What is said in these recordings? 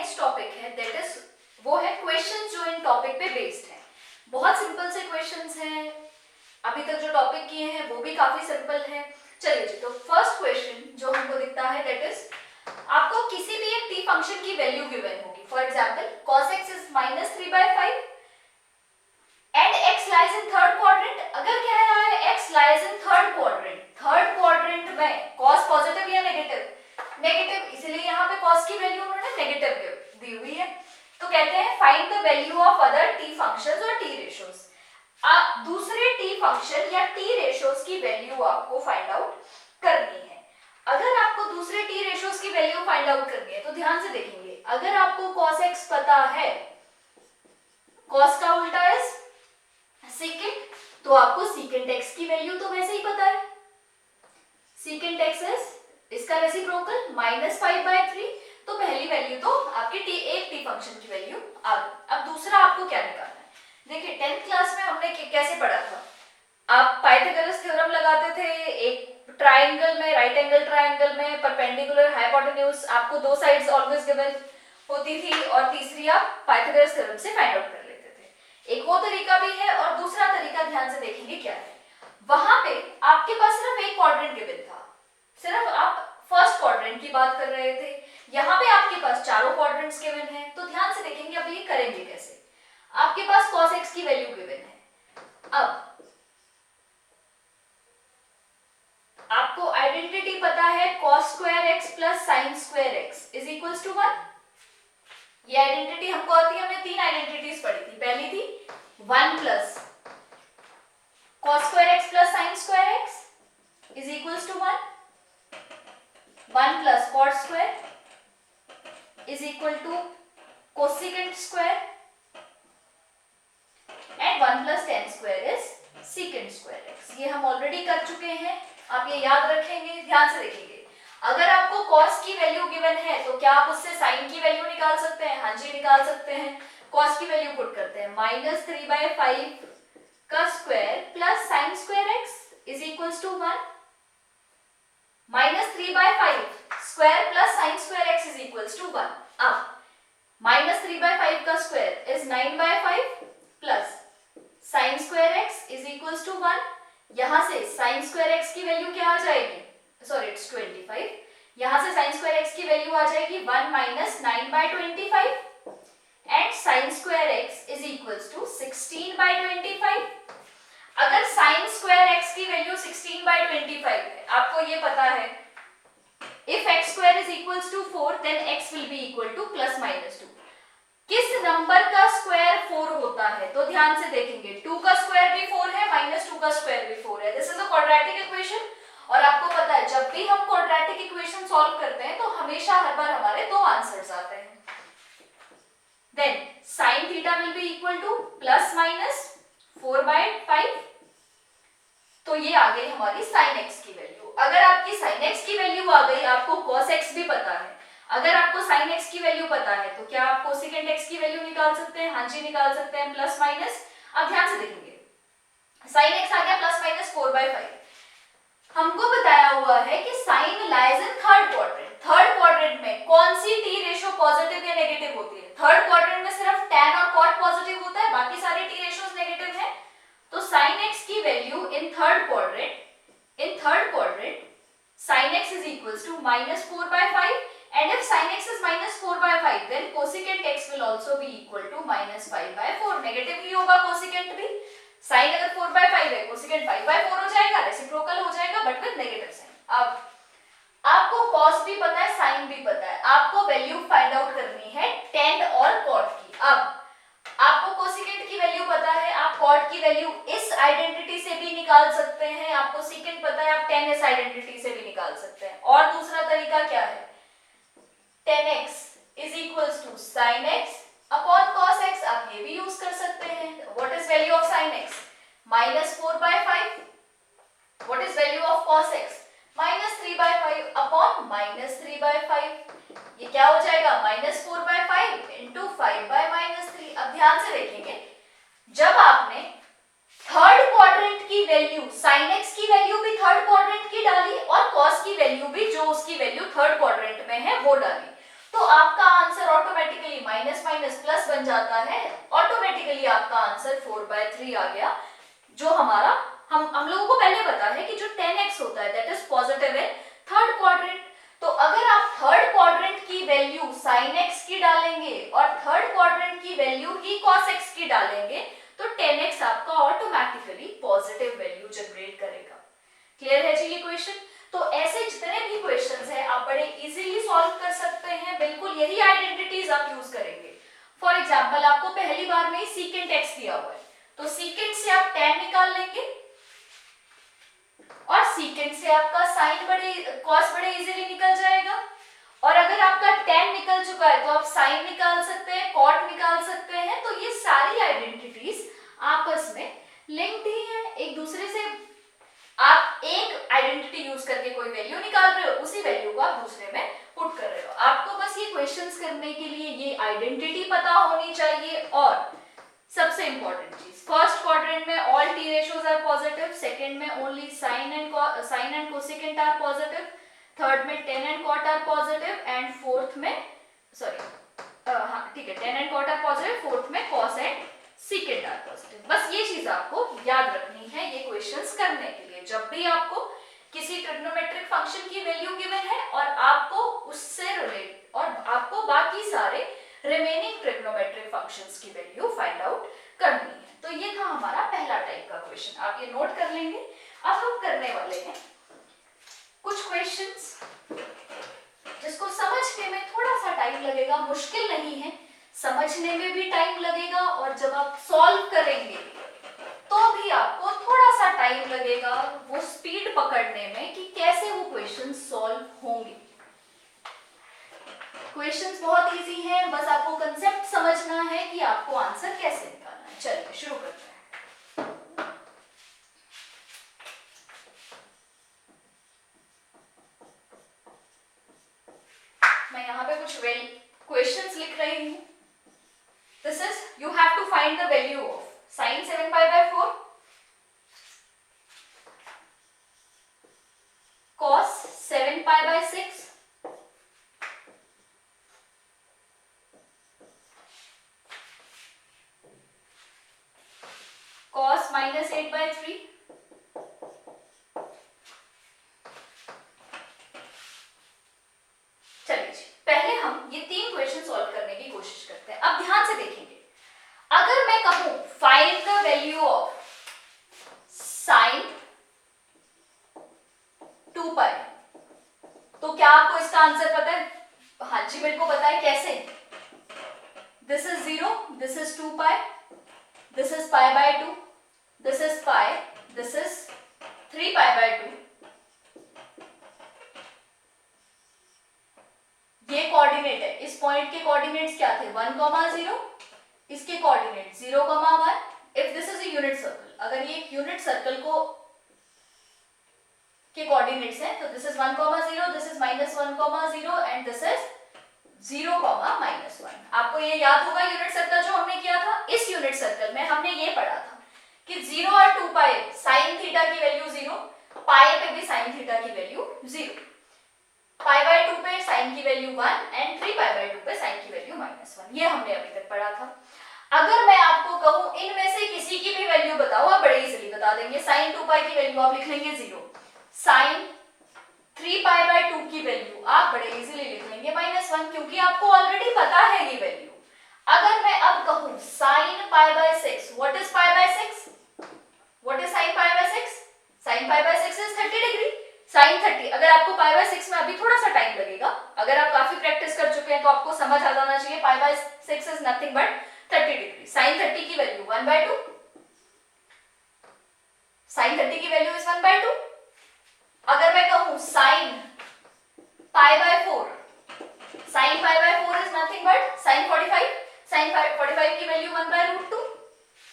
Next topic है that is वो है क्वेश्चंस जो इन टॉपिक पे बेस्ड है। बहुत सिंपल से क्वेश्चंस हैं, अभी तक जो टॉपिक किए हैं वो भी काफी सिंपल है। चलिए जी, तो फर्स्ट क्वेश्चन जो हमको दिखता है दैट इज आपको किसी भी एक t फंक्शन की वैल्यू गिवन होगी। For example cos x is -3/5 and x lies in third quadrant. अगर कह रहा है x lies in third quadrant में cos पॉजिटिव या नेगेटिव, इसलिए यहाँ पे cos की वैल्यू उन्होंने नेगेटिव दी हुई है। तो कहते हैं find the value of other t functions और t रेशियोज। दूसरे t फंक्शन या t रेशियोज की वैल्यू आपको फाइंड आउट करनी है। अगर आपको दूसरे t रेशियोज की वैल्यू फाइंड आउट करनी है तो ध्यान से देखेंगे, अगर आपको cos x पता है, cos का उल्टा है secant, तो आपको secant x की वैल्यू तो वैसे ही पता है। secant x is इसका रेसिप्रोकल -5/3, तो पहली वैल्यू तो आपके एक t फंक्शन की वैल्यू आ गई। अब दूसरा आपको क्या निकालना है? देखिए 10th क्लास में हमने कैसे पढ़ा था, आप पाइथागोरस थ्योरम लगाते थे। एक ट्राइंगल में, राइट एंगल ट्राइंगल में परपेंडिकुलर हाइपोटेन्यूज आपको दो साइड्स ऑलवेज गिवन होती थी, और तीसरी आप पाइथागोरस थ्योरम से फाइंड आउट कर लेते थे। एक वो तरीका भी है, और दूसरा तरीका ध्यान से देखेंगे क्या है। वहां पे आपके पास सिर्फ एक क्वाड्रेंट गिवन था, सिर्फ आप फर्स्ट क्वाड्रेंट की बात कर रहे थे। यहाँ पे आपके पास चारों क्वाड्रेंट्स गिवन हैं, तो ध्यान से देखेंगे अब ये करेंगे कैसे। आपके पास cos x की वैल्यू गिवन है, अब आपको आइडेंटिटी पता है cos square x plus sin square x is equals to 1। ये आइडेंटिटी हमको आती है, हमने तीन आइडेंटिटीज पढ़ी थी। पहली थी 1 plus cos square x plus sin square x is equals to 1, 1 plus cot square is equal to cosecant square, and 1 plus tan square is secant square x। ये हम ऑलरेडी कर चुके हैं, आप ये याद रखेंगे। ध्यान से देखेंगे, अगर आपको cos की वैल्यू गिवन है तो क्या आप उससे sin की वैल्यू निकाल सकते हैं? हाँ जी, निकाल सकते हैं। cos की वैल्यू पुट करते हैं, -3/5 का square plus sin square x is equals to 1, -3/5 square plus sin square x is equals to 1। अब -3/5 का square is 9/5 plus sin square x is equals to 1। यहां से sin स्क्वायर x की value क्या आ जाएगी? Sorry, it's 25। यहां से sin स्क्वायर x की वैल्यू आ जाएगी 1 minus 9/25 and sin square x is equals to 16/25। अगर sin स्क्वायर x की वैल्यू 16/25 है, आपको ये पता है if x square is equals to 4 then x will be equal to plus minus 2। किस नंबर का स्क्वायर 4 होता है? तो ध्यान से देखेंगे, 2 का स्क्वायर भी 4 है, -2 का स्क्वायर भी 4 है। This is a quadratic equation, और आपको पता है जब भी हम क्वाड्रेटिक इक्वेशन सॉल्व करते हैं तो हमेशा हर बार हमारे दो आंसर्स आते हैं। Then sin theta will be equal to plus minus 4/5, तो ये आ गई हमारी sin x की वैल्यू। अगर आपकी sin x की वैल्यू आ गई, आपको cos x भी पता है, अगर आपको sin x की वैल्यू पता है तो क्या आप cosecant x की वैल्यू निकाल सकते हैं? हाँ जी, निकाल सकते हैं, प्लस माइनस। अब ध्यान से देखेंगे, sin x आ गया प्लस माइनस 4/5। हमको बताया हुआ है कि sin lies in third quadrant. Third quadrant में कौन सी t रेशियो पॉजिटिव या नेगेटिव होती है? थर्ड क्वाड्रेंट में सिर्फ tan और cot पॉजिटिव होता है, बाकी सारे t रेशियोज नेगेटिव हैं। तो sin x की value in third quadrant sin x is equals to -4/5, and if sin x is -4/5 then cosecant x will also be equal to -5/4। Negative ही होगा cosecant भी, sin अगर 4/5 है, cosecant 5/4 हो जाएगा, reciprocal हो जाएगा बट विद नेगेटिव साइन। अब आपको cos भी पता है, sin भी पता है, आपको वैल्यू फाइंड आउट करनी है tan और cot की। अब आपको कोसेकेंट की वैल्यू पता है, आप cot की वैल्यू इस आइडेंटिटी से भी निकाल सकते हैं। आपको सेकेंड पता है, आप tan इस आइडेंटिटी से भी निकाल सकते हैं। और दूसरा तरीका क्या है? tan x is equals to sin x upon cos x, आप ये भी यूज कर सकते हैं। What is value of sin x? -4/5। What is value of cos x? -3/5 upon -3/5। ये क्या हो जाएगा? -4/5 इंटू 5/-3। अब ध्यान से देखेंगे, जब आपने थर्ड क्वाड्रेंट की वैल्यू sin x की वैल्यू भी थर्ड क्वाड्रेंट की डाली और cos की वैल्यू भी जो उसकी वैल्यू थर्ड क्वाड्रेंट में है वो डाली, तो आपका answer automatically minus minus plus बन जाता है, ऑटोमेटिकली आपका आंसर 4/3 आ गया। जो हमारा हम लोगों को पहले पता है कि जो 10x होता है that is positive in third quadrant. तो अगर आप थर्ड क्वाड्रेंट की वैल्यू sin x की डालेंगे और थर्ड क्वाड्रेंट की वैल्यू ही cos x की डालेंगे तो 10x आपका ऑटोमेटिकली पॉजिटिव वैल्यू जनरेट करेगा। क्लियर है जी ये क्वेश्चन? तो ऐसे जितने भी क्वेश्चंस हैं आप बड़े इजीली सॉल्व कर सकते हैं, बिल्कुल यही आइडेंटिटीज आप यूज करेंगे। फॉर एग्जांपल आपको पहली बार में ही सीकेंट x दिया हुआ है तो सीकेंट से आप tan निकाल लेंगे और सीकेंट से आपका साइन cos बड़े इजीली निकल जाएगा। और अगर आपका tan निकल चुका है तो आप साइन निकाल सकते हैं, cot निकाल सकते हैं। तो ये सारी आइडेंटिटीज आपस में लिंक्ड ही है एक दूसरे से। आप एक आइडेंटिटी यूज करके कोई वैल्यू निकाल रहे हो, उसी वैल्यू को आप दूसरे में पुट कर रहे हो। आपको बस ये क्वेश्चंस करने के लिए ये आइडेंटिटी पता होनी चाहिए। और सबसे इंपॉर्टेंट चीज, फर्स्ट क्वाड्रेंट में all t ratios are positive, second में only sine and cosecant are positive, third में tan and cot are positive and fourth में हाँ ठीक है tan and cot are positive, fourth में cos and secant are positive. बस ये चीज आपको याद रखनी है ये क्वेश्चंस करने के लिए। जब भी आपको किसी ट्रिग्नोमेट्रिक फंक्शन की वैल्यू गिवन है और आपको उससे रिलेट और आपको बाकी सारे रिमेनिंग ट्रिग्नोमेट्रिक फंक्शंस की वैल्यू फाइंड आउट करनी है। तो ये था हमारा पहला टाइप का क्वेश्चन, आप ये नोट कर लेंगे। अब हम करने वाले हैं कुछ क्वेश्चंस जिसको समझने में थोड़ा सा टाइम लगेगा, मुश्किल नहीं है, समझने में भी टाइम लगेगा और जब आप सॉल्व करेंगे तो भी आपको थोड़ा सा टाइम लगेगा वो स्पीड पकड़ने में कि कैसे वो क्वेश्चन सॉल्व होंगे। क्वेश्चंस बहुत इजी हैं, बस आपको कंसेप्ट समझना है कि आपको आंसर कैसे निकालना है। चलिए शुरू करते हैं। मैं यहाँ पे कुछ क्वेश्चंस लिख रही हूँ। This is you have to find the value of sin 7π/4, cos 7π/6, cos -8/3, चलिए जी पहले हम ये तीन क्वेश्चन सॉल्व करने की कोशिश करते हैं। अब ध्यान से देखेंगे, अगर मैं कहूं find the value of sin 2π तो क्या आपको इसका आंसर पता है? हाँ जी मेरे को पता है, कैसे? This is 0, this is 2π, this is π/2, this is π, this is 3π/2। ये कोऑर्डिनेट है, इस पॉइंट के कोऑर्डिनेट्स क्या थे? 1, 0, इसके coordinate 0, 1। If this is a unit circle, अगर ये एक यूनिट सर्कल को के कोऑर्डिनेट्स हैं तो this is 1, 0, this is -1, 0 and this is 0, -1। आपको ये याद होगा यूनिट सर्कल जो हमने किया था। इस यूनिट सर्कल में हमने ये पढ़ा था कि 0 और 2π sin थीटा की वैल्यू 0, पाई पे भी sin थीटा की वैल्यू 0, π/2 पे sin की वैल्यू 1 एंड 3π/2 पे sin की वैल्यू -1। ये हमने अभी तक पढ़ा था। अगर मैं आपको कहूं इनमें से किसी की भी वैल्यू बताओ, आप बड़े इजीली बता देंगे। sin 2π की वैल्यू आप लिख लेंगे 0, sin 3π/2 की वैल्यू आप बड़े इजीली लिख लेंगे -1, क्योंकि आपको ऑलरेडी पता है ये वैल्यू। अगर मैं अब कहूं sin π/6, what is π/6? What is sin π/6? sin π/6 is 30 degree. sin 30, अगर आपको π/6 में अभी थोड़ा सा टाइम लगेगा, अगर आप काफी प्रैक्टिस कर चुके हैं तो आपको समझ आ जाना चाहिए π/6 is nothing but 30 degree. sin 30 की वैल्यू 1/2, sin 30 की वैल्यू इज 1/2। अगर मैं कहूं sin π/4, sin π/4 is nothing but sin 45, sin 45 की वैल्यू 1/√2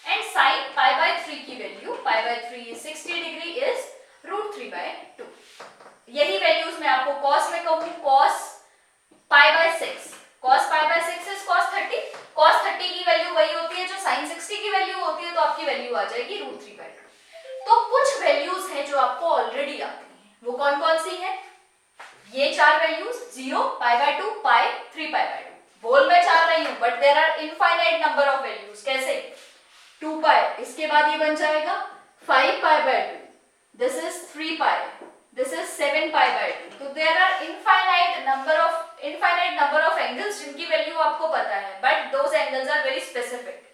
एंड sin π/3 की वैल्यू π/3 इज 60 डिग्री इज √3/2। यही वैल्यूज मैं आपको cos में कहूं, cos π/6, cos π/6 is cos 30, cos 30 की वैल्यू वही होती है जो sin 60 की वैल्यू होती है, तो आपकी वैल्यू आ जाएगी √3/2। तो कुछ वैल्यूज हैं जो आपको ऑलरेडी आती हैं, वो कौन कौन सी हैं? ये चार values 0, π/2, π, 3π/2। But there are infinite number of values. कैसे? 2 पाई, इसके बाद ये बन जाएगा 5 pi by 2, this is 3 pi, this is 7 pi by 2। तो there are infinite number of angles जिनकी वैल्यू आपको पता है, but those angles are very specific.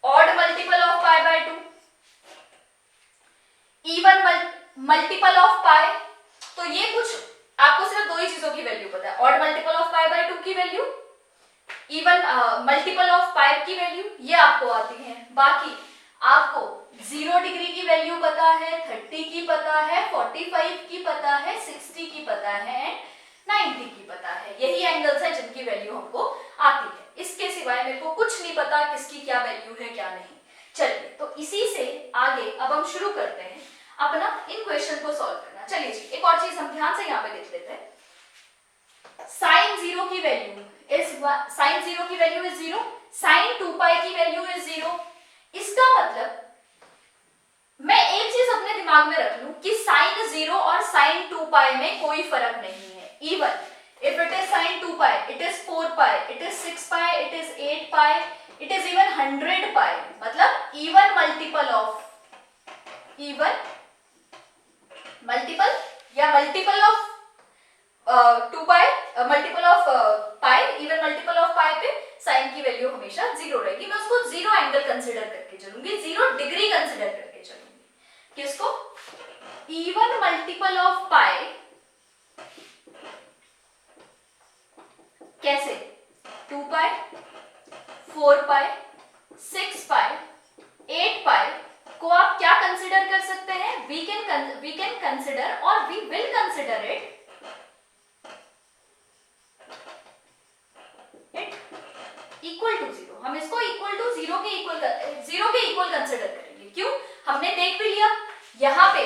Odd multiple of pi by 2, even multiple of pi. तो ये कुछ आपको सिर्फ दो ही चीजों की वैल्यू पता है, odd multiple of pi by 2 की वैल्यू, इवन मल्टीपल ऑफ पाई की वैल्यू, ये आपको आती है। बाकी आपको 0 डिग्री की वैल्यू पता है, 30 की पता है, 45 की पता है, 60 की पता है एंड 90 की पता है। यही एंगल्स है जिनकी वैल्यू हमको आती है। इसके सिवाय मेरे को कुछ नहीं पता किसकी क्या वैल्यू है क्या नहीं। चलिए, तो इसी से आगे अब हम शुरू करते हैं अपना इन क्वेश्चन को सॉल्व करना। चलिए जी, एक और चीज हम ध्यान से यहाँ पे देख लेते हैं। साइन 0 की वैल्यू इज 0, साइन 2 पाई की वैल्यू इज 0। इसका मतलब मैं एक चीज अपने दिमाग में रख लूं कि साइन 0 और साइन 2 पाई में कोई फर्क नहीं है। Even if it is sine 2 pi, it is 4 pi, it is 6 pi, it is 8 pi, it is even 100 pi. मतलब इवन मल्टीपल या multiple of 2 pi, multiple of pi, even multiple of pi पे sine की value हमेशा 0 रहेगी। मैं उसको 0 angle consider करके चलूंगी, 0 degree consider करके चलूंगी। किसको? इवन मल्टीपल ऑफ पाई। कैसे? 2 पाई, 4 पाई, 6 पाई, 8 पाई को आप क्या कंसीडर कर सकते हैं? वी कैन कंसीडर और we will consider it equal to 0। हम इसको इक्वल टू 0 के इक्वल कंसीडर करेंगे। क्यों? हमने देख भी लिया यहाँ पे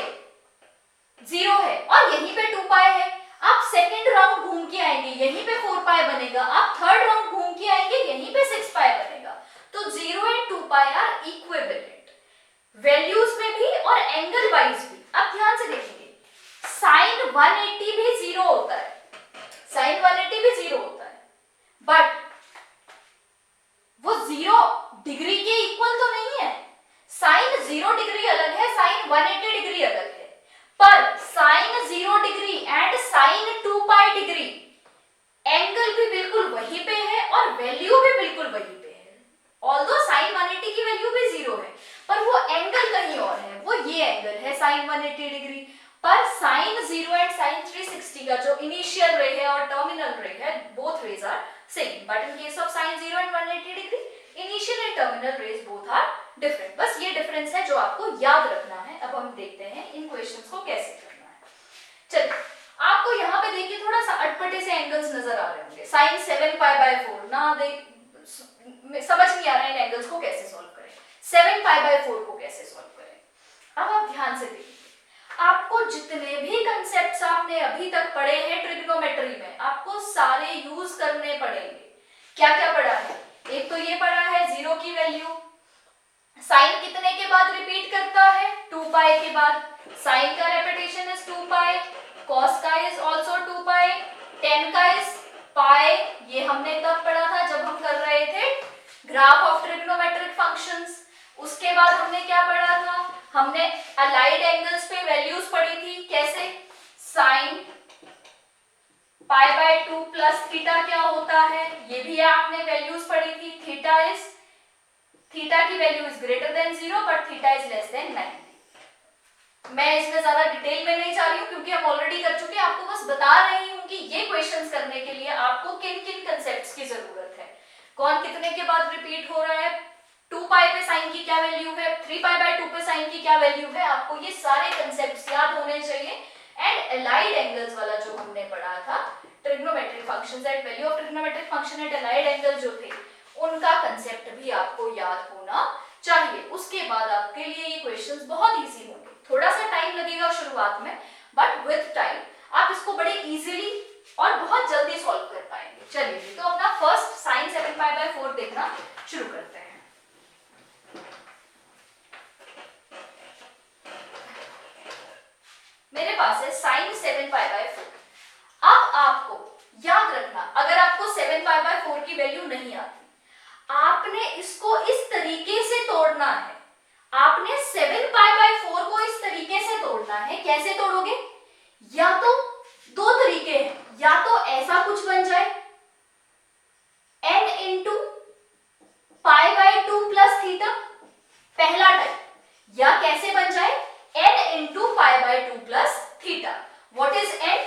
0 है और यहीं पे 2 पाई है। आप सेकंड राउंड घूम के आएंगे, यहीं पे 4 पाई बनेगा। आप थर्ड राउंड घूम के आएंगे, यहीं पे 6 पाई बनेगा। तो 0 and 2 pi are equivalent values में भी और एंगल वाइज भी। अब ध्यान से देखेंगे, साइन 180 भी 0 होता है, साइन 180 भी 0 होता है, बट वो 0 डिग्री के इक्वल तो नहीं है। साइन 0 डिग्री अलग है, साइन 180 डिग्री अलग है। पर sine 0 degree and sine 2 pi degree angle भी बिल्कुल वही पे है और वैल्यू भी बिल्कुल वही पे है। ऑल्दो साइन 180 की वैल्यू भी 0 है, पर वो एंगल कहीं और है, वो ये एंगल है साइन 180 डिग्री। पर साइन 0 एंड साइन 360 का जो इनिशियल रे है और टर्मिनल रे है, both rays are same, but in case of sine 0 and 180 degree, initial and terminal rays both are different. बस ये डिफरेंस है जो आपको याद रखना है। अब हम देखते हैं इन क्वेश्चंस को कैसे करना है। चलिए, आपको यहाँ पे देखिए थोड़ा सा अटपटे से एंगल्स नजर आ रहे होंगे। साइन 7 पाई बाय 4 ना समझ नहीं आ रहा है इन एंगल्स को कैसे सॉल्व करें। 7 पाई बाय 4 को कैसे सॉल्व करें। अब आप ध्यान से देखिए, आपको जितने भी कंसेप्ट्स आपने अभी तक पढ़े हैं ट्रिग्नोमेट्री में, आपको सारे यूज करने पड़ेंगे। क्या क्या पढ़ा है? एक तो ये पढ़ा है 0 की वैल्यू, साइन कितने के बाद रिपीट करता है? 2 पाई के बाद। साइन का रेपिटेशन इज 2 पाई, कॉस का इज आल्सो 2 पाई, टेन का इज पाई। ये हमने तब पढ़ा था जब हम कर रहे थे ग्राफ ऑफ ट्रिग्नोमेट्रिक फंक्शंस। उसके बाद हमने क्या पढ़ा था? हमने अलाइड एंगल्स पे वैल्यूज पढ़ी थी। कैसे? Sine pi by 2 plus theta क्या होता है, ये भी आपने वैल्यूज पढ़ी थी। थीटा की value is greater than 0 but theta is less than 90। मैं इसमें ज्यादा डिटेल में नहीं जा रही हूँ क्योंकि हम ऑलरेडी कर चुके हैं। आपको बस बता रही हूँ कि ये क्वेश्चंस करने के लिए आपको किन किन कंसेप्ट्स की जरूरत है, कौन कितने के बाद रिपीट हो रहा है, 2 पाई पे साइन की क्या वैल्यू है, 3 पाई बाय 2 पे साइन की क्या वैल्यू है। आपको ये सारे कंसेप्ट्स याद होने चाहिए। एंड अलाइड एंगल्स वाला जो हमने पढ़ा था, trigonometric functions eight value of trigonometric function at allied angle जो थे, उनका कंसेप्ट भी आपको याद होना चाहिए। उसके बाद आपके लिए ये क्वेश्चंस बहुत इजी होंगे। थोड़ा सा टाइम लगेगा शुरुआत में, बट विद टाइम आप इसको बड़े इजीली और बहुत जल्दी सॉल्व कर पाएंगे। चलिए, तो अपना फर्स्ट साइन 7 पाई बाय 4 देखना शुरू करते हैं। मेरे पास है साइन 7 पाई बाय 4। अब आपको याद रखना, अगर आपको 7 पाई बाय 4 तक की वैल्यू नहीं आती। आपने इसको इस तरीके से तोड़ना है, आपने 7π/4 को इस तरीके से तोड़ना है। कैसे तोड़ोगे? या तो दो तरीके हैं, या तो ऐसा कुछ बन जाए n इंटू π/2 प्लस थीटा, पहला टाइप, या कैसे बन जाए n into π/2 plus theta. What is n?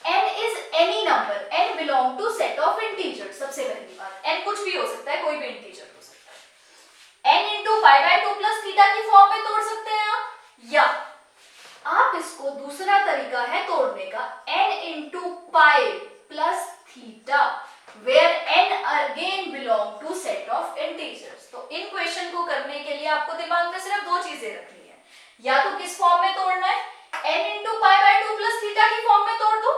n is any number, n belong to set of integer. सबसे पहली बात, n कुछ भी हो सकता है, कोई भी इंटीजर हो सकता है। n इंटू π/2 प्लस थीटा की फॉर्म में तोड़ सकते हैं आप, या आप इसको दूसरा तरीका है तोड़ने का, n into pi plus theta, where n again belong to set of integers. तो इन क्वेश्चन को करने के लिए आपको दिमाग में सिर्फ दो चीजें रखनी है, या तो किस फॉर्म में तोड़ना है, n इंटू π/2 प्लस थीटा की फॉर्म में तोड़ दो,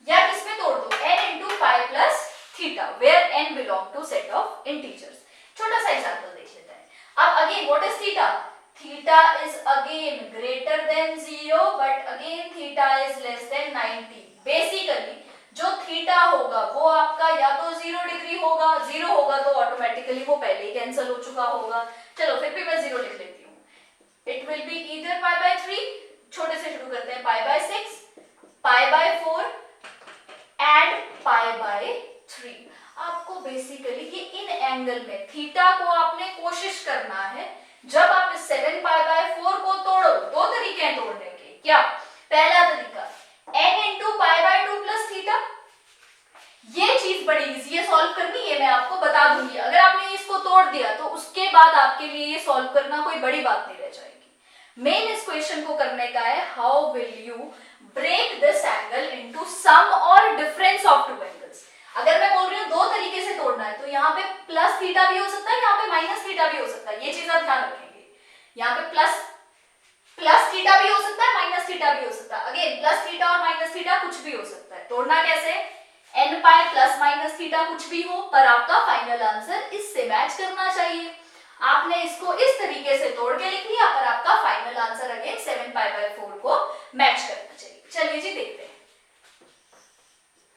या किसमें तोड़ दो, n into pi plus theta, where n belong to set of integers. छोटा सा एग्जांपल देख लेते हैं। अब again what is theta? Theta is again greater than 0 but again theta is less than 90। Basically जो थीटा होगा वो आपका या तो 0 डिग्री होगा, 0 होगा तो ऑटोमेटिकली वो पहले ही कैंसिल हो चुका होगा। चलो फिर भी मैं 0 लिख लेती हूँ। इट विल बी ईदर π/3, छोटे से शुरू करते हैं, π/6, π/4 एंड π/3। आपको बेसिकली ये इन एंगल में थीटा को आपने कोशिश करना है, जब आप इस 7π/4 को तोड़ो, दो तरीके हैं तोड़ने के। क्या? पहला तरीका n इंटू π/2 प्लस थीटा, ये चीज बड़ी इजी है सॉल्व करनी, ये मैं आपको बता दूंगी। अगर आपने इसको तोड़ दिया तो उसके बाद आपके लिए ये सॉल्व करना कोई बड़ी बात नहीं रह जाएगी। मेन इस क्वेश्चन को करने का है, how will you break this angle into sum और डिफरेंस ऑफ टू एंगल्स। अगर मैं बोल रही हूँ दो तरीके से तोड़ना है, तो यहाँ पे प्लस थीटा भी हो सकता है, यहाँ पे माइनस थीटा भी हो सकता है, ये चीज आप ध्यान रखेंगे। यहाँ पे प्लस थीटा भी हो सकता है, माइनस थीटा भी हो सकता है। अगेन प्लस थीटा और माइनस थीटा कुछ भी हो सकता है। तोड़ना कैसे? n pi plus minus theta कुछ भी हो, पर आपका फाइनल आंसर इससे मैच करना चाहिए। आपने इसको इस तरीके से तोड़ के लिख लिया, पर आपका फाइनल आंसर अगेन 7π/4 को मैच करना चाहिए। चलिए जी देखते हैं।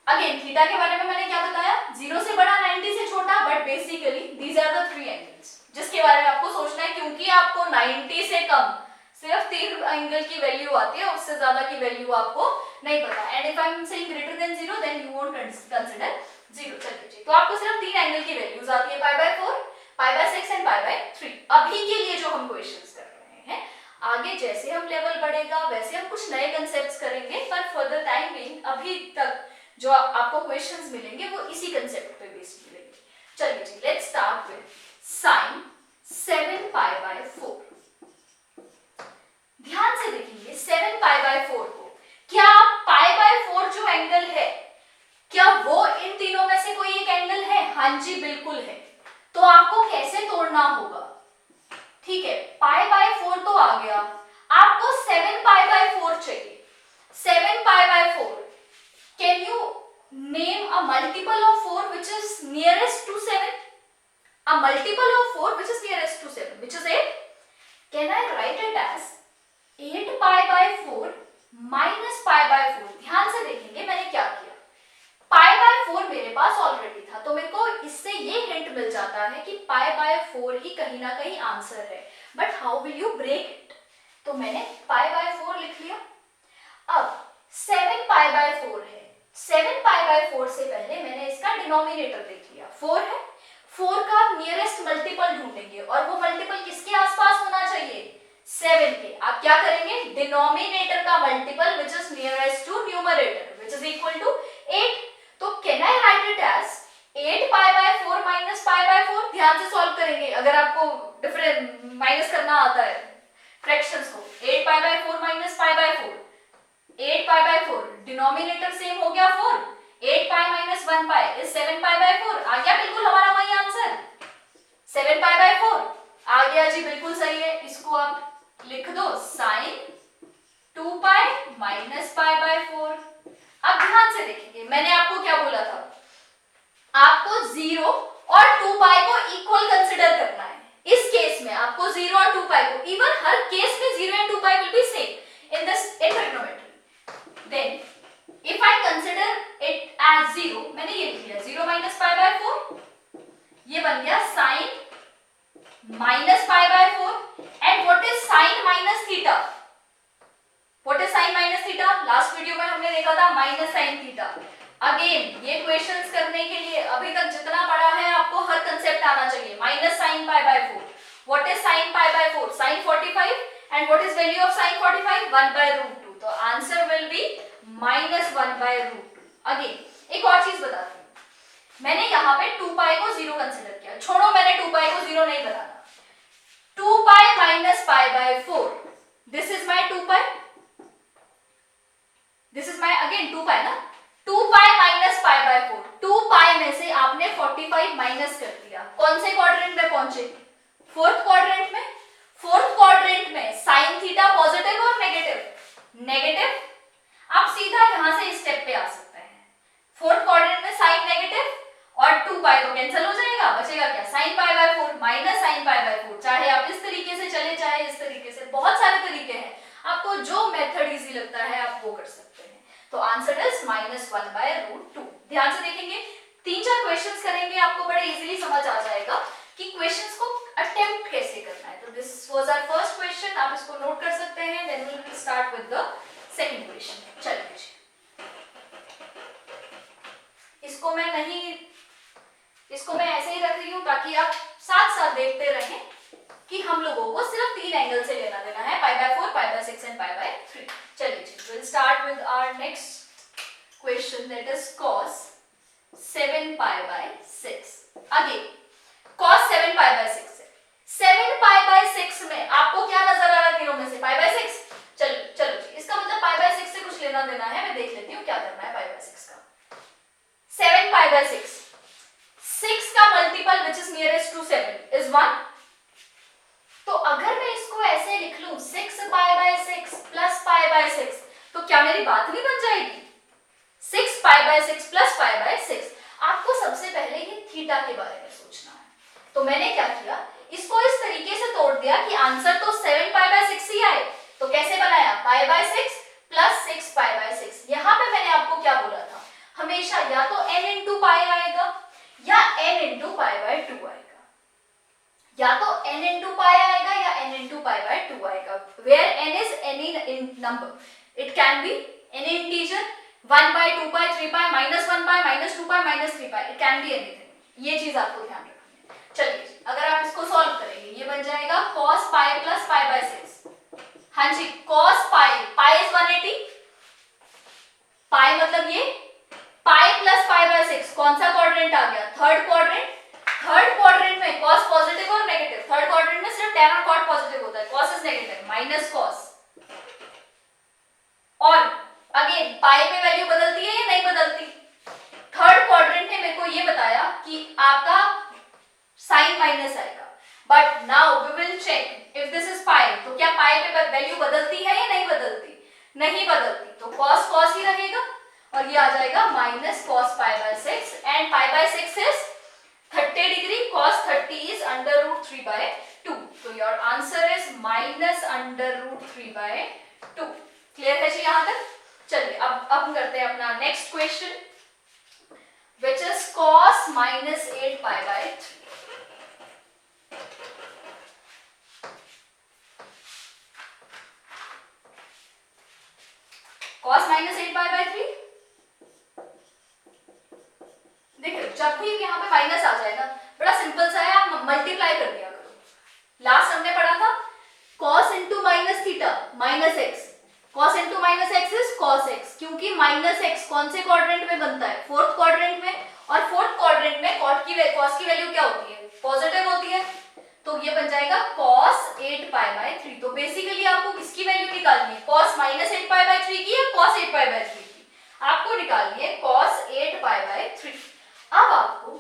अगेन थीटा के बारे में मैंने क्या बताया, 0 से बड़ा 90 से छोटा, but basically these are the three angles जिसके बारे में आपको सोचना है, क्योंकि आपको 90 से कम सिर्फ 3 एंगल की वैल्यू आती है, उससे ज्यादा की वैल्यू आपको नहीं पता। And if I am saying greater than 0 then you won't consider 0। चलिए जी, तो आपको सिर्फ 3 एंगल की वैल्यूज आती है, π/4, π/6 एंड π/3। अभी के लिए जो हम क्वेश्चंस कर रहे हैं, आगे जैसे हम लेवल बढ़ेगा वैसे हम कुछ नए कंसेप्ट्स करेंगे, पर फॉर द टाइम बीइंग अभी तक जो आपको क्वेश्चंस मिलेंगे वो इसी कंसेप्ट पे बेस्ड मिलेंगे। चलिए जी, लेट्स स्टार्ट विद sin 7π/4। ध्यान से देखेंगे 7π/4 को, क्या π/4 जो एंगल है, क्या वो इन तीनों में से कोई एक एंगल है? हाँ जी बिल्कुल है। तो आपको कैसे तोड़ना होगा? ठीक है, π/4 तो आ गया, आपको 7π/4 चाहिए। 7π/4, can you name a multiple of 4 which is nearest to 7? A multiple of 4 which is nearest to 7, which is 8. Can I write it as 8π/4 minus π/4? ध्यान से देखेंगे मैंने क्या किया, π/4 मेरे पास ऑलरेडी था, तो मेरे को इससे ये हिंट मिल जाता है कि π/4 ही कहीं ना कहीं आंसर है, but how will you break it? तो मैंने π/4 लिख लिया। अब 7π/4 है, 7π/4 से पहले मैंने इसका डिनोमिनेटर देख लिया, 4 है। 4 का नियरेस्ट मल्टीपल ढूंढेंगे, और वो मल्टीपल किसके आसपास होना चाहिए? 7 के। आप क्या करेंगे? डिनोमिनेटर का multiple which is nearest to numerator which is equal to 8। तो can I write it as 8π/4 minus π/4? ध्यान से सॉल्व करेंगे अगर आपको डिफरेंट माइनस करना आता है फ्रैक्शंस को। 8π/4 माइनस π/4, 8π/4, डिनोमिनेटर सेम हो गया 4, 8π माइनस 1π इज 7π/4। आ गया बिल्कुल हमारा वही आंसर, 7π/4 आ गया जी, बिल्कुल सही है। इसको आप लिख दो sin 2π माइनस π/4। अब ध्यान से देखेंगे, मैंने आपको क्या बोला था, आपको 0 और 2π को इक्वल कंसिडर करना है। इस केस में आपको 0 और 2π को, इवन हर केस में 0 and 2π will be same in this trigonometry. Then if I consider it as 0, मैंने ये लिख लिया 0 minus π/4 minus pi by 4. And what is sin minus theta? What is sin minus theta? Last video में हमने देखा था minus sin theta. Again ये questions करने के लिए अभी तक जितना पढ़ा है आपको हर कंसेप्ट आना चाहिए. Minus sin pi by 4. What is sin pi by 4? Sin 45. And what is value of sin 45? 1 by root 2. तो answer will be minus 1 by root 2. Again एक और चीज बताती हूँ. मैंने यहाँ पे 2 पाई को 0 कंसिडर किया. छोड़ो, मैंने 2 पाई को 0 नहीं बनाना. 2 pi minus pi by 4. This is my 2 pi. This is my again 2 पाई ना. 2 पाई माइनस पाई बाय 4. 2 पाई में से आपने 45 माइनस कर दिया. कौन से क्वाड्रेंट में पहुंचे? फोर्थ क्वाड्रेंट में. फोर्थ क्वाड्रेंट में साइन थीटा पॉजिटिव और नेगेटिव? नेगेटिव. आप सीधा यहां से स्टेप पे आ सकते हैं. फोर्थ क्वाड्रेंट में साइन नेगेटिव और 2 पाई तो कैंसिल हो जाएगा. बचेगा क्या? sin pi by 4 minus sin pi by 4. चाहे आप इस तरीके से चले चाहे इस तरीके से, बहुत सारे तरीके हैं. आपको जो मेथड इजी लगता है आप वो कर सकते हैं. तो answer is minus 1 by root 2. ध्यान से देखेंगे, 3-4 क्वेश्चंस करेंगे, आपको बड़े इजीली समझ आ जाएगा कि क्वेश्चंस को अटेम्प्ट कैसे करना है. तो this was our first question. आप इसको नोट कर सकते हैं. Then we will start with the second question. चलिए, इसको मैं ऐसे ही रख रही हूं ताकि आप साथ साथ देखते रहें कि हम लोगों को सिर्फ 3 एंगल से लेना देना है. Pi by 4, pi by 6 and pi bye 3. चलिए जी, we'll start with our next question, that is cos 7 pi by 6. Again cos 7 pi by 6 है. 7 pi by 6 में आपको क्या नजर आ रहा है तीनों में से? pi by 6. चलो जी, इसका मतलब pi by 6 से कुछ लेना देना है. मैं देख लेती हूँ क्या करना है pi by 6 का. 7 pi by 6. 6 का multiple which is nearest to 7 is 1. तो अगर मैं इसको ऐसे लिख लूं 6 pi by 6 plus pi by 6, तो क्या मेरी बात नहीं बन जाएगी? 6 pi by 6 plus pi by 6. आपको सबसे पहले ये थीटा के बारे में सोचना है. तो मैंने क्या किया, इसको इस तरीके से तोड़ दिया कि आंसर तो 7 pi by 6 ही आए. तो कैसे बनाया? pi by 6 plus 6 pi by 6. यहाँ पे मैंने आपको क्या बोला था? हमेशा या तो n into pi आएगा या n into pi by 2 आएगा. या तो n into pi आएगा या n into pi by 2 आएगा. Where n is any number. It can be any integer. 1 pi, 2 pi, 3 pi, minus 1 pi, minus 2 pi, minus 3 pi. It can be anything. ये चीज आपको ध्यान रखनी है. चलिए, अगर आप इसको सॉल्व करेंगे ये बन जाएगा cos pi plus pi by 6. हाँ जी, cos pi. pi is 180. pi मतलब ये pi plus pi by 6. कौन सा क्वाड्रेंट आ गया? Third quadrant. थर्ड क्वाड्रेंट में cos पॉजिटिव और नेगेटिव. थर्ड क्वाड्रेंट में सिर्फ tan और cot पॉजिटिव होता है. cos is negative, minus cos. और अगेन पाई पे वैल्यू बदलती है या नहीं बदलती? थर्ड क्वाड्रेंट ने मेरे को ये बताया कि आपका साइन माइनस आएगा. But now we will check if this is pi. तो क्या पाई पे वैल्यू बदलती है या नहीं बदलती? नहीं बदलती. तो cos cos ही रहेगा और ये आ जाएगा minus cos pi by 6. And pi by 6 is 30 degree. cos 30 is under root 3 by 2. तो your answer is minus under root 3 by 2. Clear है जी यहां तक? चलिए, अब हम करते हैं अपना next question which is cos minus 8 pi by 3. cos minus 8 pi by 3. देखिए, जब भी यहाँ पे माइनस आ जाएगा, बड़ा सिंपल सा है, आप मल्टीप्लाई कर दिया करो. लास्ट हमने पढ़ा था cos into minus theta minus x. cos into minus x is cos x. क्योंकि minus x कौन से क्वाड्रेंट में बनता है? फोर्थ क्वाड्रेंट में. और फोर्थ क्वाड्रेंट में cos की वैल्यू क्या होती है? पॉजिटिव होती है. तो ये बन जाएगा cos 8 pi by 3. तो बेसिकली आपको किसकी वैल्यू निकालनी है? cos minus 8 pi by 3 की या cos 8 pi by 3 की? आपको निकालनी है cos 8 pi by 3. अब आपको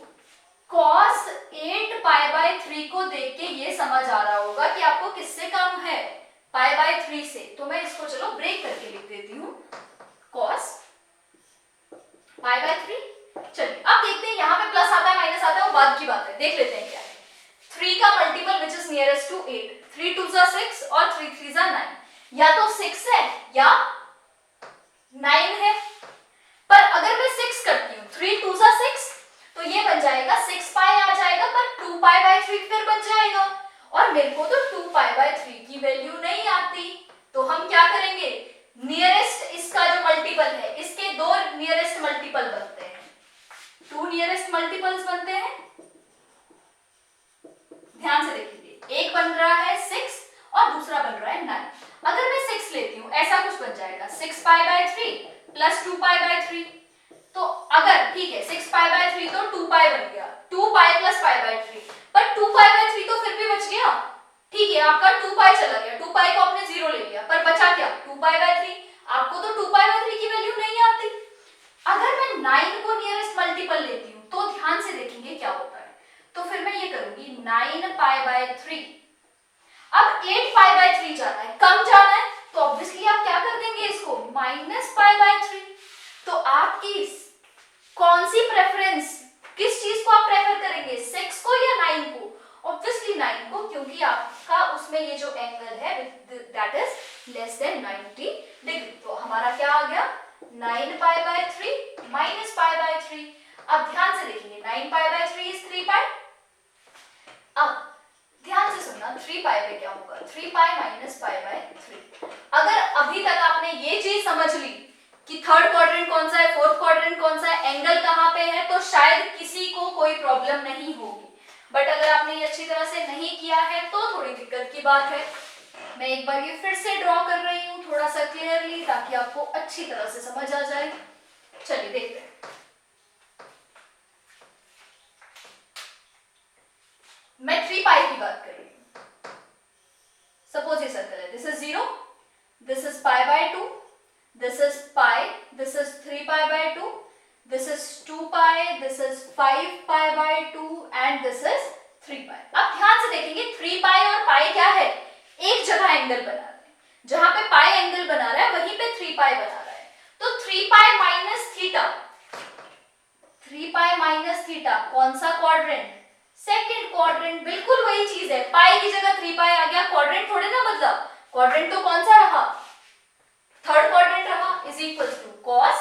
cos 8 pi by 3 को देख के ये समझ आ रहा होगा कि आपको किससे कम है? पाई बाय 3 से. तो मैं इसको चलो ब्रेक करके लिख देती हूँ cos पाई बाय 3. चलिए, अब देखते हैं यहाँ पे प्लस आता है माइनस आता है, वो बाद की बात है. देख लेते हैं क्या है. 3 का multiple which is nearest to 8. 3 2 जा 6 और 3 3 जा 9. या तो 6 है या 9 है. पर अगर मैं 6 करती हूँ 3 2 जा 6, तो ये बन जाएगा 6 पाई आ जाएगा, पर 2 पाई बाय 3 फिर बन जाएगा. और मेरे को तो 2π/3 की वैल्यू नहीं आती, तो हम क्या करेंगे, नियरेस्ट इसका जो मल्टीपल है, इसके दो नियरेस्ट मल्टीपल बनते हैं, 2 नियरेस्ट मल्टीपल्स बनते हैं। ध्यान से देखिए, एक बन रहा है 6 और दूसरा बन रहा है 9। अगर मैं 6 लेती हूँ, ऐसा कुछ बन जाएगा 6π/3 प्लस 2π/3। तो अगर ठीक है 6π/3 तो 2π बन गया, 2π प्लस π/3, पर 2π/3 तो फिर भी बच गया। ठीक है, आपका 2π चला गया, 2π को आपने 0 ले लिया, पर बचा क्या, 2π/3। आपको तो 2π/3 की वैल्यू नहीं आती। अगर मैं 9 को नियरेस्ट मल्टीपल लेती हूँ तो ध्यान से देखेंगे क्या होता है। तो फिर मैं ये करूंगी 9π/3। अब 8π/3 जाना है, कम जाना है, तो ऑब्वियसली आप क्या कर देंगे इसको, -π/3। तो आपकी कौन सी प्रेफरेंस, किस चीज को आप प्रेफर करेंगे, 6 को या 9 को? ऑब्वियसली 9 को, क्योंकि आपका उसमें ये जो एंगल है that is less than 90 degree. तो हमारा क्या आ गया, 9π/3 -π/3। अब ध्यान से देखेंगे 9π/3 इज 3π। अब ध्यान से सुनना, 3π पे क्या होगा, 3π -π/3। अगर अभी तक आपने ये चीज समझ ली कि थर्ड क्वाड्रेंट कौन सा है, फोर्थ क्वाड्रेंट कौन सा है, एंगल कहाँ पे है, तो शायद किसी को कोई प्रॉब्लम नहीं होगी। बट अगर आपने ये अच्छी तरह से नहीं किया है तो थोड़ी दिक्कत की बात है। मैं एक बार ये फिर से ड्रॉ कर रही हूँ थोड़ा सा क्लियरली, ताकि आपको अच्छी तरह से समझ आ जाए। चलिए देखते हैं। मैं 3π की बात कर रही हूँ। सपोज ये सर्कल है, this is 0, this is π/2, this is π, this is 3π/2, this is 2π, this is 5π/2 and this is 3π। अब ध्यान से देखेंगे 3π और π क्या है, एक जगह एंगल बना रहे हैं, जहां पे π एंगल बना रहा है वहीं पे 3π बना रहा है। तो 3π माइनस थीटा, 3π माइनस थीटा कौन सा क्वाड्रेंट, सेकंड क्वाड्रेंट। बिल्कुल वही चीज है, π की जगह 3π आ गया, क्वाड्रेंट थोड़े ना बदला, क्वाड्रेंट तो कौन सा रहा, थर्ड क्वाड्रेंट रहा, is equal to cos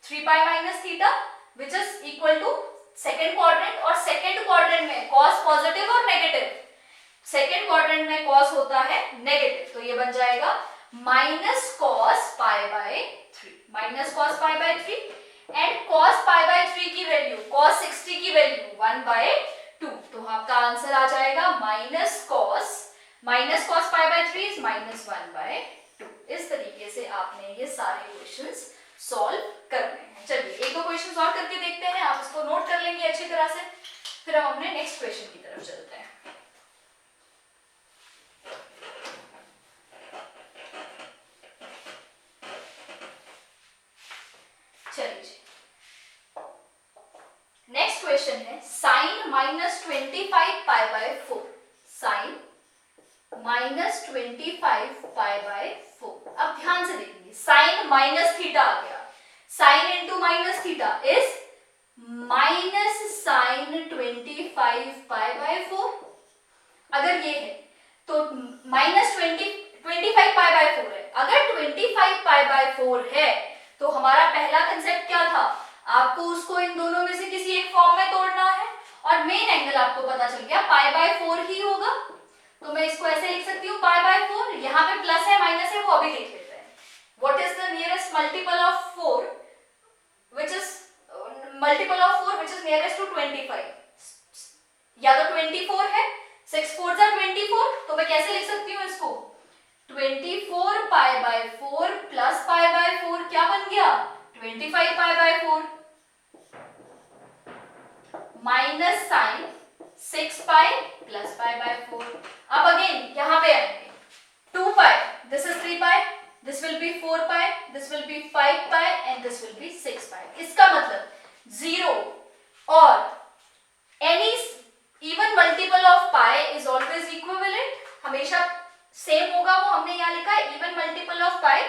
3π minus theta which is equal to second quadrant. और सेकेंड क्वाड्रेंट में cos पॉजिटिव और नेगेटिव, सेकेंड क्वाड्रेंट में cos होता है नेगेटिव, तो ये बन जाएगा minus cos π/3, minus cos π/3 and cos π/3 की वैल्यू, cos 60 की वैल्यू 1/2। तो आपका आंसर आ जाएगा माइनस cos π/3 इज -1/2। इस तरीके से आपने ये सारे क्वेश्चंस सॉल्व करने हैं। चलिए एक दो क्वेश्चंस और करके देखते हैं, आप इसको नोट कर लेंगे अच्छी तरह से, फिर हम अपने नेक्स्ट क्वेश्चन की तरफ चलते हैं। चलिए जी, नेक्स्ट क्वेश्चन है sin -25π/4, sin -25π/4। अब ध्यान से देखिए, साइन माइनस थीटा आ गया, sine into minus theta is minus sine 25π/4। अगर ये है तो -25π/4 है, अगर 25π/4 है तो हमारा पहला कंसेप्ट क्या था, आपको उसको इन दोनों में से किसी एक फॉर्म में तोड़ना है, और मेन एंगल आपको पता चल गया π/4 ही होगा। तो मैं इसको ऐसे लिख सकती हूँ π/4, यहाँ पे प्लस है माइनस है वो अभी देख लेते हैं। What is the nearest multiple of 4 which is nearest to 25, या तो 24 है, 6 4 जा 24, तो मैं कैसे लिख सकती हूँ इसको, 24π/4 प्लस π/4 क्या बन गया, 25π/4 माइनस साइन 6π प्लस π/4। अब अगेन यहां पे आएंगे, 2π, this is 3π, this will be 4π, this will be 5π and this will be 6π। इसका मतलब 0 और any even multiple of pi is always equivalent, हमेशा सेम होगा, वो हमने यहाँ लिखा है even multiple of pi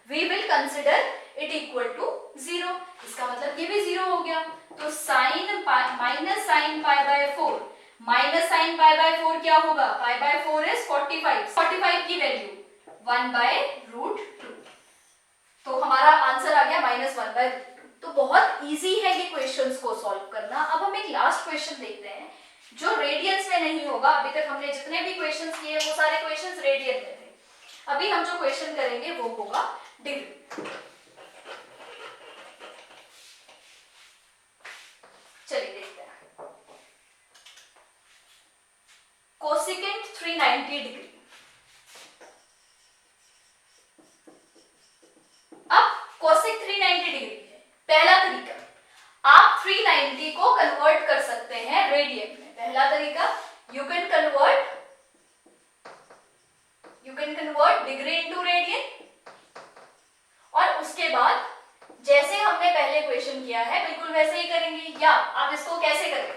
we will consider it equal to 0। इसका मतलब ये भी 0 हो गया। तो sine minus sine π/4 minus sine π/4 क्या होगा, π/4 इज 45 की वैल्यू 1/√2। तो हमारा आंसर आ गया -1/√2। तो बहुत इजी है ये क्वेश्चंस को सॉल्व करना। अब हम एक लास्ट क्वेश्चन देखते हैं जो रेडियंस में नहीं होगा। अभी तक हमने जितने भी क्वेश्चंस किए वो सारे क्वेश्चंस रेडियन में थे, अभी हम जो क्वेश्चन करेंगे वो होगा डिग्री। चलिए देखते हैं। Cosecant 390 degree. अब कोसेक 390 डिग्री है। पहला तरीका, आप 390 को कन्वर्ट कर सकते हैं रेडियन में। पहला तरीका, you can convert degree into radian, और उसके बाद जैसे हमने पहले क्वेश्चन किया है बिल्कुल वैसे ही करेंगे। या आप इसको कैसे करें,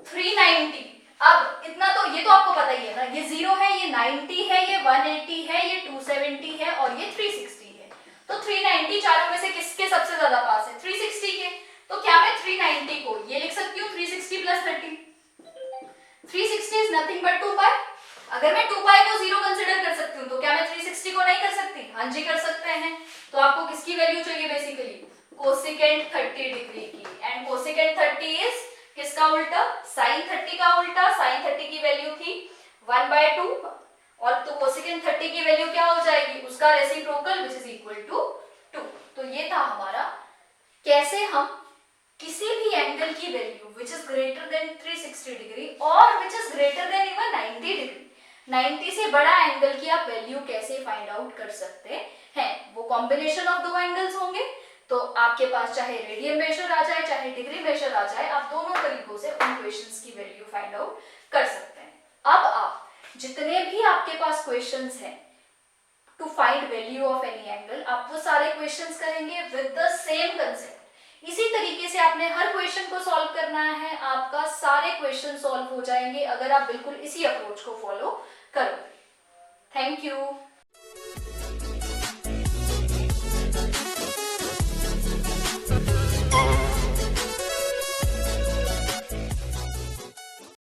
390, अब इतना तो ये तो आपको पता ही है ना, ये 0 है, ये 90 है, ये 180 है, ये 270 है और ये 360 है। तो 390 चारों में से किसके सबसे ज्यादा पास है, 360 के। तो क्या मैं 390 को ये लिख सकती हूँ 360 प्लस 30। 360 इज नथिंग बट 2 पाई। अगर मैं 2 पाई को 0 कंसिडर कर सकती हूँ तो क्या मैं 360 को नहीं कर सकती, हाँ जी कर सकते हैं। तो आपको किसकी वैल्यू चाहिए बेसिकली, कोसेकेंट 30 डिग्री की। एंड कोसेकेंट 30 इज किसका उल्टा, साइन 30 का उल्टा। साइन 30 की वैल्यू थी 1/2, और तो कोसेकेंट 30 की वैल्यू क्या हो जाएगी, उसका reciprocal which is equal to 2। तो ये था हमारा कैसे हम किसी भी एंगल की value which is greater than 360 degree और which is greater than even 90 degree, 90 से बड़ा एंगल की आप वैल्यू कैसे फाइंड आउट कर सकते हैं। वो कॉम्बिनेशन ऑफ दो एंगल्स होंगे, तो आपके पास चाहे रेडियन मेजर आ जाए चाहे डिग्री मेजर आ जाए, आप दोनों तरीकों से उन क्वेश्चंस की वैल्यू फाइंड आउट कर सकते हैं। अब आप जितने भी आपके पास क्वेश्चंस हैं to find value of any angle, आप वो सारे क्वेश्चंस करेंगे विद द सेम कंसेप्ट। इसी तरीके से आपने हर क्वेश्चन को सॉल्व करना है, आपका सारे क्वेश्चन सॉल्व हो जाएंगे अगर आप बिल्कुल इसी अप्रोच को फॉलो करोगे। Thank you.